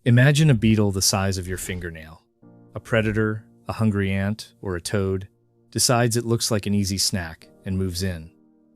Imagine a beetle the size of your fingernail. A predator, a hungry ant, or a toad decides it looks like an easy snack and moves in.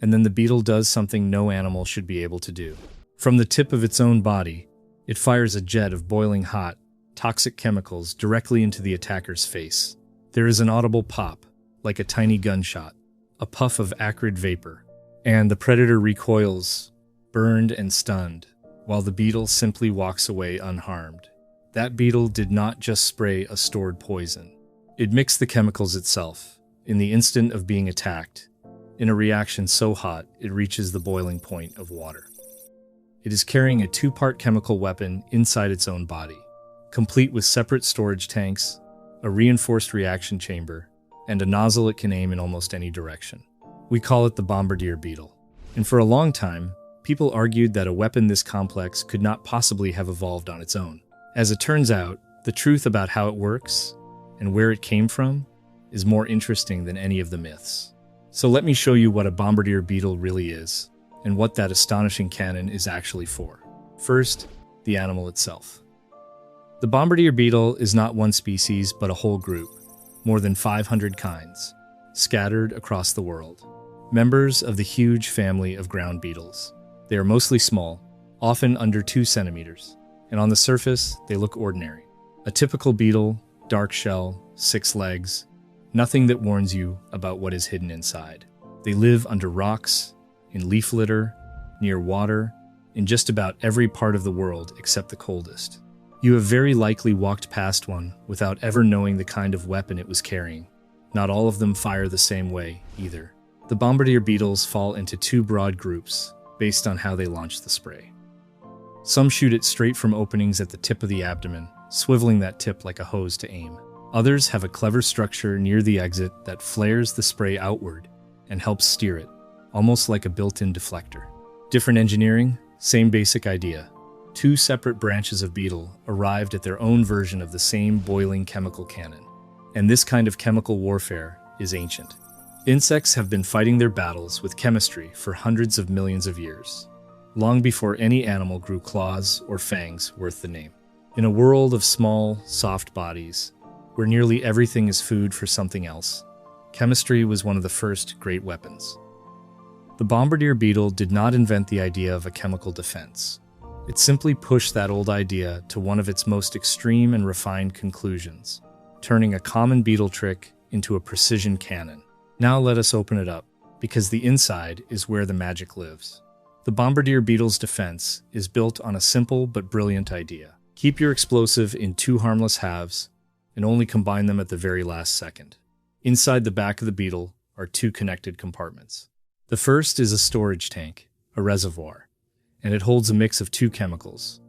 And then the beetle does something no animal should be able to do. From the tip of its own body, it fires a jet of boiling hot, toxic chemicals directly into the attacker's face. There is an audible pop, like a tiny gunshot, a puff of acrid vapor, and the predator recoils, burned and stunned, while the beetle simply walks away unharmed. That beetle did not just spray a stored poison. It mixed the chemicals itself, in the instant of being attacked, in a reaction so hot it reaches the boiling point of water. It is carrying a two-part chemical weapon inside its own body, complete with separate storage tanks, a reinforced reaction chamber, and a nozzle it can aim in almost any direction. We call it the Bombardier Beetle. And for a long time, people argued that a weapon this complex could not possibly have evolved on its own. As it turns out, the truth about how it works and where it came from is more interesting than any of the myths. So let me show you what a Bombardier Beetle really is, and what that astonishing cannon is actually for. First, the animal itself. The Bombardier Beetle is not one species, but a whole group, more than 500 kinds, scattered across the world. Members of the huge family of ground beetles. They are mostly small, often under 2 centimeters, and on the surface, they look ordinary. A typical beetle, dark shell, 6 legs, nothing that warns you about what is hidden inside. They live under rocks, in leaf litter, near water, in just about every part of the world except the coldest. You have very likely walked past one without ever knowing the kind of weapon it was carrying. Not all of them fire the same way, either. The Bombardier beetles fall into 2 broad groups, based on how they launch the spray. Some shoot it straight from openings at the tip of the abdomen, swiveling that tip like a hose to aim. Others have a clever structure near the exit that flares the spray outward and helps steer it, almost like a built-in deflector. Different engineering, same basic idea. 2 separate branches of beetle arrived at their own version of the same boiling chemical cannon. And this kind of chemical warfare is ancient. Insects have been fighting their battles with chemistry for hundreds of millions of years, long before any animal grew claws or fangs worth the name. In a world of small, soft bodies, where nearly everything is food for something else, chemistry was one of the first great weapons. The Bombardier beetle did not invent the idea of a chemical defense. It simply pushed that old idea to one of its most extreme and refined conclusions, turning a common beetle trick into a precision cannon. Now let us open it up, because the inside is where the magic lives. The Bombardier beetle's defense is built on a simple but brilliant idea. Keep your explosive in 2 harmless halves, and only combine them at the very last second. Inside the back of the beetle are 2 connected compartments. The first is a storage tank, a reservoir, and it holds a mix of 2 chemicals,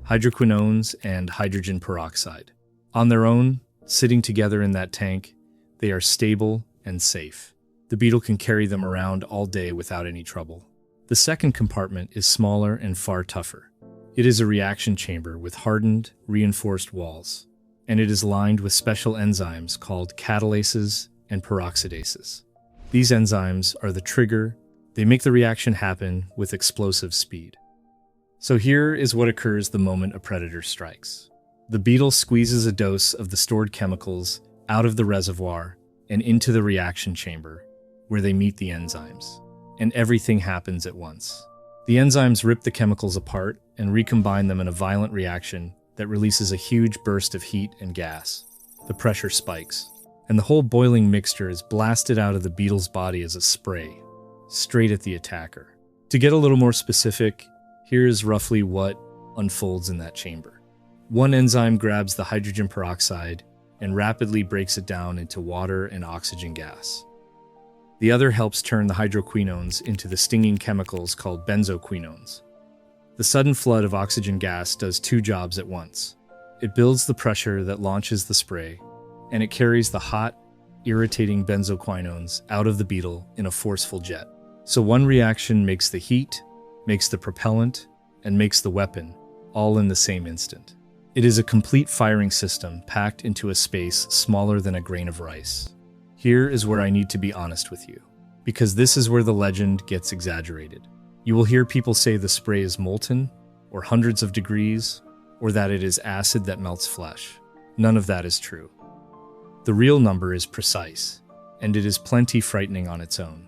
hydroquinones and hydrogen peroxide. On their own, sitting together in that tank, they are stable and safe. The beetle can carry them around all day without any trouble. The second compartment is smaller and far tougher. It is a reaction chamber with hardened, reinforced walls, and it is lined with special enzymes called catalases and peroxidases. These enzymes are the trigger. They make the reaction happen with explosive speed. So here is what occurs the moment a predator strikes. The beetle squeezes a dose of the stored chemicals out of the reservoir and into the reaction chamber, where they meet the enzymes. And everything happens at once. The enzymes rip the chemicals apart and recombine them in a violent reaction that releases a huge burst of heat and gas. The pressure spikes, and the whole boiling mixture is blasted out of the beetle's body as a spray, straight at the attacker. To get a little more specific, here is roughly what unfolds in that chamber. One enzyme grabs the hydrogen peroxide and rapidly breaks it down into water and oxygen gas. The other helps turn the hydroquinones into the stinging chemicals called benzoquinones. The sudden flood of oxygen gas does 2 jobs at once. It builds the pressure that launches the spray, and it carries the hot, irritating benzoquinones out of the beetle in a forceful jet. So one reaction makes the heat, makes the propellant, and makes the weapon, all in the same instant. It is a complete firing system packed into a space smaller than a grain of rice. Here is where I need to be honest with you, because this is where the legend gets exaggerated. You will hear people say the spray is molten, or hundreds of degrees, or that it is acid that melts flesh. None of that is true. The real number is precise, and it is plenty frightening on its own.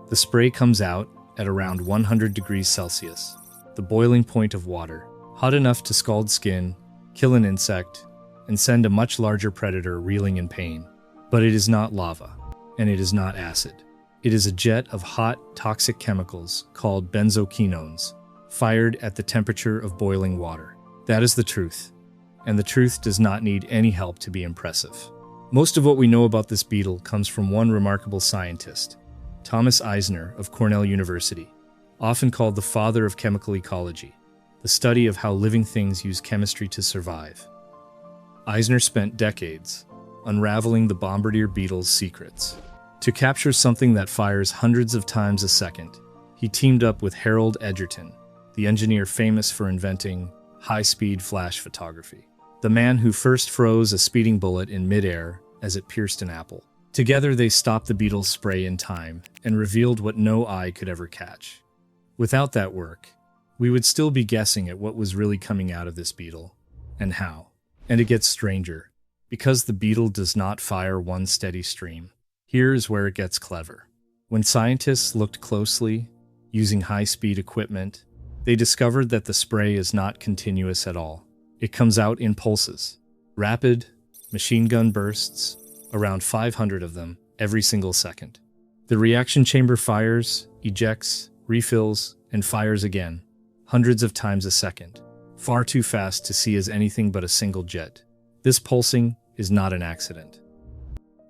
The spray comes out at around 100 degrees Celsius, the boiling point of water, hot enough to scald skin, kill an insect, and send a much larger predator reeling in pain. But it is not lava, and it is not acid. It is a jet of hot, toxic chemicals called benzokinones, fired at the temperature of boiling water. That is the truth, and the truth does not need any help to be impressive. Most of what we know about this beetle comes from one remarkable scientist, Thomas Eisner of Cornell University, often called the father of chemical ecology, the study of how living things use chemistry to survive. Eisner spent decades unraveling the Bombardier Beetles' secrets. To capture something that fires hundreds of times a second, he teamed up with Harold Edgerton, the engineer famous for inventing high-speed flash photography, the man who first froze a speeding bullet in midair as it pierced an apple. Together they stopped the beetle's spray in time and revealed what no eye could ever catch. Without that work, we would still be guessing at what was really coming out of this beetle, and how. And it gets stranger, because the beetle does not fire one steady stream. Here is where it gets clever. When scientists looked closely, using high-speed equipment, they discovered that the spray is not continuous at all. It comes out in pulses, rapid, machine gun bursts, around 500 of them every single second. The reaction chamber fires, ejects, refills, and fires again, hundreds of times a second, far too fast to see as anything but a single jet. This pulsing is not an accident.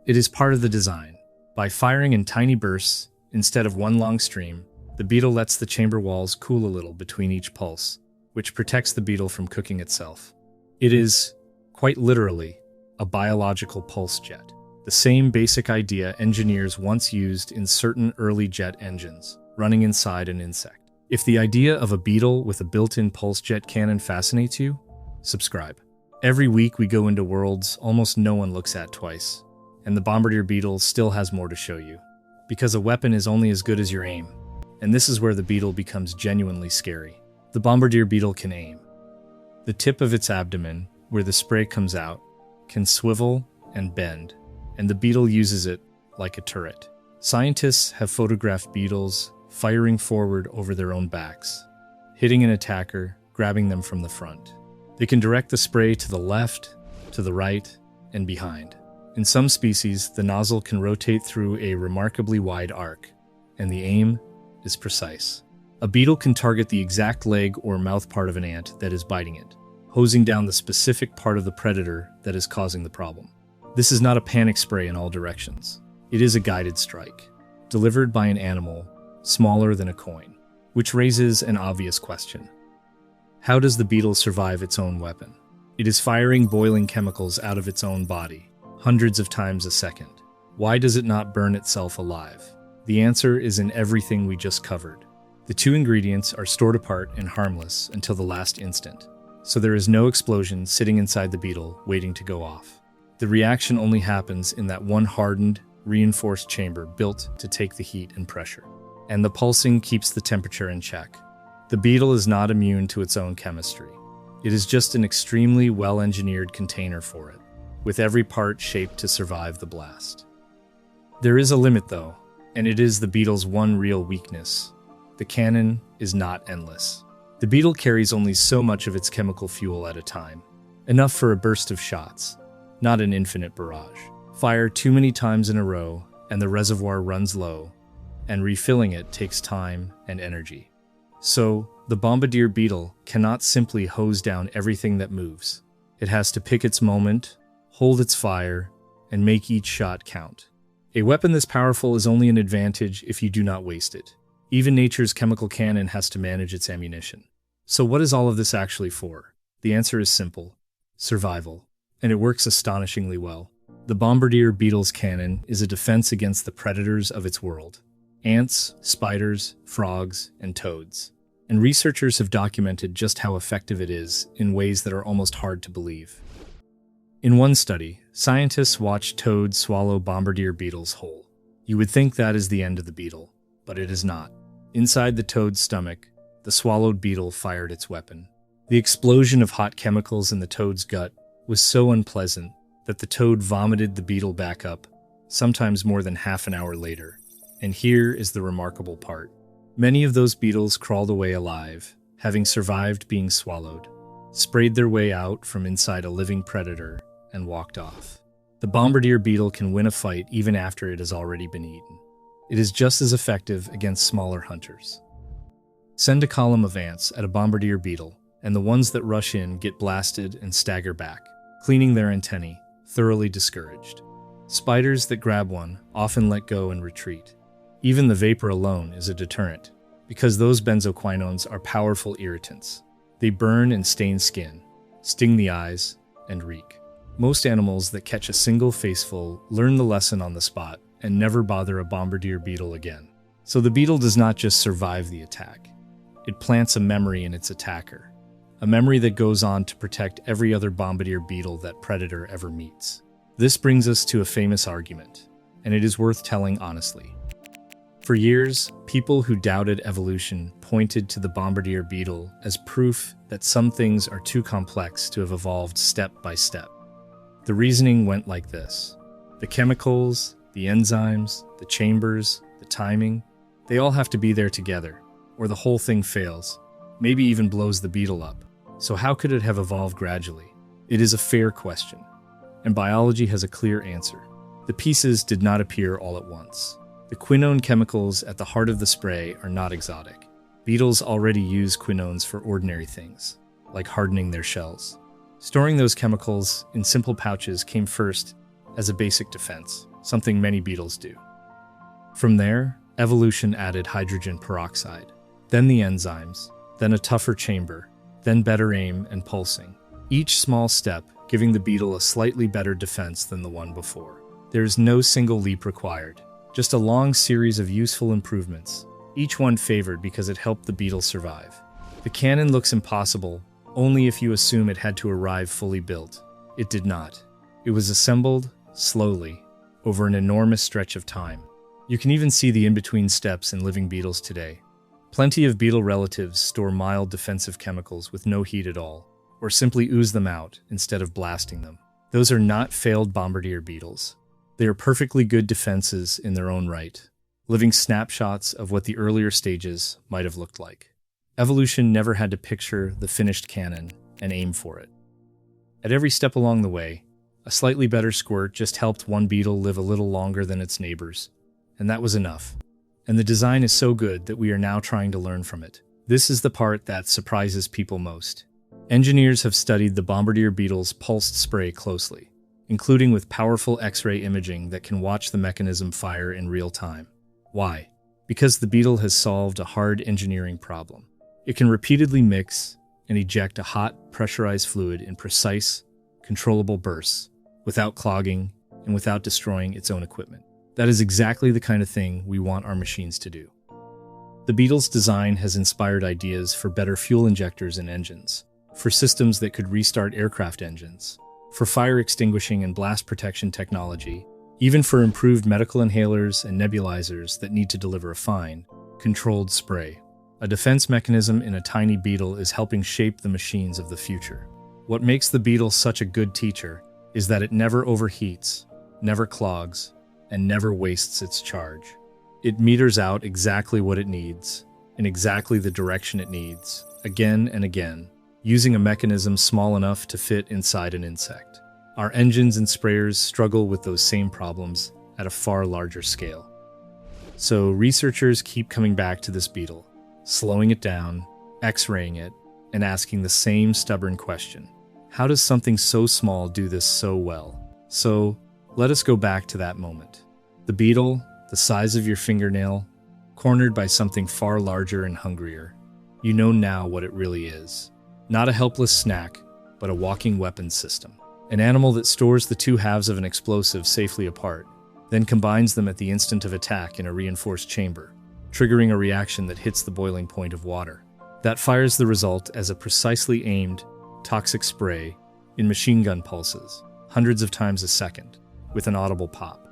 It is part of the design. By firing in tiny bursts, instead of one long stream, the beetle lets the chamber walls cool a little between each pulse, which protects the beetle from cooking itself. It is, quite literally, a biological pulse jet. The same basic idea engineers once used in certain early jet engines, running inside an insect. If the idea of a beetle with a built-in pulse jet cannon fascinates you, subscribe. Every week we go into worlds almost no one looks at twice, and the Bombardier Beetle still has more to show you. Because a weapon is only as good as your aim, and this is where the beetle becomes genuinely scary. The Bombardier Beetle can aim. The tip of its abdomen, where the spray comes out, can swivel and bend, and the beetle uses it like a turret. Scientists have photographed beetles firing forward over their own backs, hitting an attacker, grabbing them from the front. They can direct the spray to the left, to the right, and behind. In some species, the nozzle can rotate through a remarkably wide arc, and the aim is precise. A beetle can target the exact leg or mouth part of an ant that is biting it, hosing down the specific part of the predator that is causing the problem. This is not a panic spray in all directions. It is a guided strike, delivered by an animal smaller than a coin, which raises an obvious question. How does the beetle survive its own weapon? It is firing boiling chemicals out of its own body, hundreds of times a second. Why does it not burn itself alive? The answer is in everything we just covered. The two ingredients are stored apart and harmless until the last instant, so there is no explosion sitting inside the beetle waiting to go off. The reaction only happens in that one hardened, reinforced chamber built to take the heat and pressure, and the pulsing keeps the temperature in check. The beetle is not immune to its own chemistry. It is just an extremely well-engineered container for it, with every part shaped to survive the blast. There is a limit though, and it is the beetle's one real weakness. The cannon is not endless. The beetle carries only so much of its chemical fuel at a time, enough for a burst of shots, not an infinite barrage. Fire too many times in a row, and the reservoir runs low, and refilling it takes time and energy. So, the Bombardier Beetle cannot simply hose down everything that moves. It has to pick its moment, hold its fire, and make each shot count. A weapon this powerful is only an advantage if you do not waste it. Even nature's chemical cannon has to manage its ammunition. So what is all of this actually for? The answer is simple: survival. And it works astonishingly well. The Bombardier Beetles cannon is a defense against the predators of its world: ants, spiders, frogs, and toads. And researchers have documented just how effective it is in ways that are almost hard to believe. In one study, scientists watched toads swallow Bombardier beetles whole. You would think that is the end of the beetle, but it is not. Inside the toad's stomach, the swallowed beetle fired its weapon. The explosion of hot chemicals in the toad's gut was so unpleasant that the toad vomited the beetle back up, sometimes more than half an hour later. And here is the remarkable part. Many of those beetles crawled away alive, having survived being swallowed, sprayed their way out from inside a living predator, and walked off. The Bombardier beetle can win a fight even after it has already been eaten. It is just as effective against smaller hunters. Send a column of ants at a Bombardier beetle, and the ones that rush in get blasted and stagger back, cleaning their antennae, thoroughly discouraged. Spiders that grab one often let go and retreat. Even the vapor alone is a deterrent, because those benzoquinones are powerful irritants. They burn and stain skin, sting the eyes, and reek. Most animals that catch a single faceful learn the lesson on the spot and never bother a Bombardier beetle again. So the beetle does not just survive the attack. It plants a memory in its attacker, a memory that goes on to protect every other Bombardier beetle that predator ever meets. This brings us to a famous argument, and it is worth telling honestly. For years, people who doubted evolution pointed to the Bombardier beetle as proof that some things are too complex to have evolved step by step. The reasoning went like this. The chemicals, the enzymes, the chambers, the timing, they all have to be there together, or the whole thing fails, maybe even blows the beetle up. So how could it have evolved gradually? It is a fair question, and biology has a clear answer. The pieces did not appear all at once. The quinone chemicals at the heart of the spray are not exotic. Beetles already use quinones for ordinary things, like hardening their shells. Storing those chemicals in simple pouches came first as a basic defense, something many beetles do. From there, evolution added hydrogen peroxide, then the enzymes, then a tougher chamber, then better aim and pulsing. Each small step giving the beetle a slightly better defense than the one before. There is no single leap required, just a long series of useful improvements, each one favored because it helped the beetle survive. The cannon looks impossible only if you assume it had to arrive fully built. It did not. It was assembled, slowly, over an enormous stretch of time. You can even see the in-between steps in living beetles today. Plenty of beetle relatives store mild defensive chemicals with no heat at all, or simply ooze them out instead of blasting them. Those are not failed Bombardier beetles. They are perfectly good defenses in their own right, living snapshots of what the earlier stages might have looked like. Evolution never had to picture the finished cannon and aim for it. At every step along the way, a slightly better squirt just helped one beetle live a little longer than its neighbors, and that was enough. And the design is so good that we are now trying to learn from it. This is the part that surprises people most. Engineers have studied the Bombardier beetle's pulsed spray closely, including with powerful X-ray imaging that can watch the mechanism fire in real time. Why? Because the beetle has solved a hard engineering problem. It can repeatedly mix and eject a hot, pressurized fluid in precise, controllable bursts, without clogging and without destroying its own equipment. That is exactly the kind of thing we want our machines to do. The beetle's design has inspired ideas for better fuel injectors and engines, for systems that could restart aircraft engines, for fire extinguishing and blast protection technology, even for improved medical inhalers and nebulizers that need to deliver a fine, controlled spray. A defense mechanism in a tiny beetle is helping shape the machines of the future. What makes the beetle such a good teacher is that it never overheats, never clogs, and never wastes its charge. It meters out exactly what it needs, in exactly the direction it needs, again and again, using a mechanism small enough to fit inside an insect. Our engines and sprayers struggle with those same problems at a far larger scale. So researchers keep coming back to this beetle, slowing it down, X-raying it, and asking the same stubborn question. How does something so small do this so well? So, let us go back to that moment. The beetle, the size of your fingernail, cornered by something far larger and hungrier. You know now what it really is. Not a helpless snack, but a walking weapons system. An animal that stores the two halves of an explosive safely apart, then combines them at the instant of attack in a reinforced chamber, triggering a reaction that hits the boiling point of water. That fires the result as a precisely aimed, toxic spray in machine gun pulses, hundreds of times a second, with an audible pop.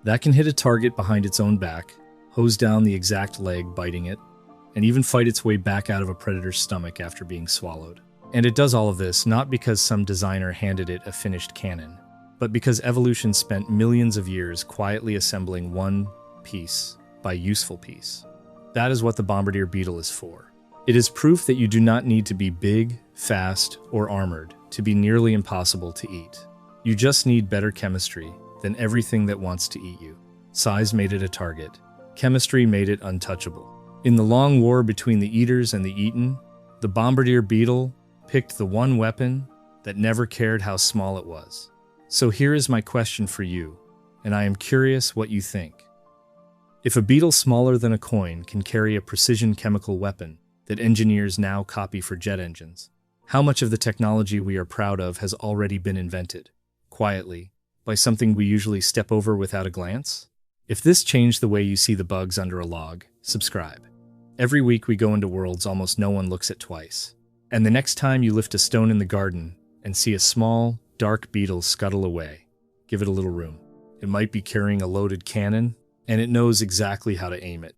That can hit a target behind its own back, hose down the exact leg biting it, and even fight its way back out of a predator's stomach after being swallowed. And it does all of this not because some designer handed it a finished cannon, but because evolution spent millions of years quietly assembling one piece by useful piece. That is what the Bombardier Beetle is for. It is proof that you do not need to be big, fast, or armored to be nearly impossible to eat. You just need better chemistry than everything that wants to eat you. Size made it a target. Chemistry made it untouchable. In the long war between the eaters and the eaten, the Bombardier Beetle picked the one weapon that never cared how small it was. So here is my question for you, and I am curious what you think. If a beetle smaller than a coin can carry a precision chemical weapon that engineers now copy for jet engines, how much of the technology we are proud of has already been invented, quietly, by something we usually step over without a glance? If this changed the way you see the bugs under a log, subscribe. Every week we go into worlds almost no one looks at twice. And the next time you lift a stone in the garden and see a small, dark beetle scuttle away, give it a little room. It might be carrying a loaded cannon, and it knows exactly how to aim it.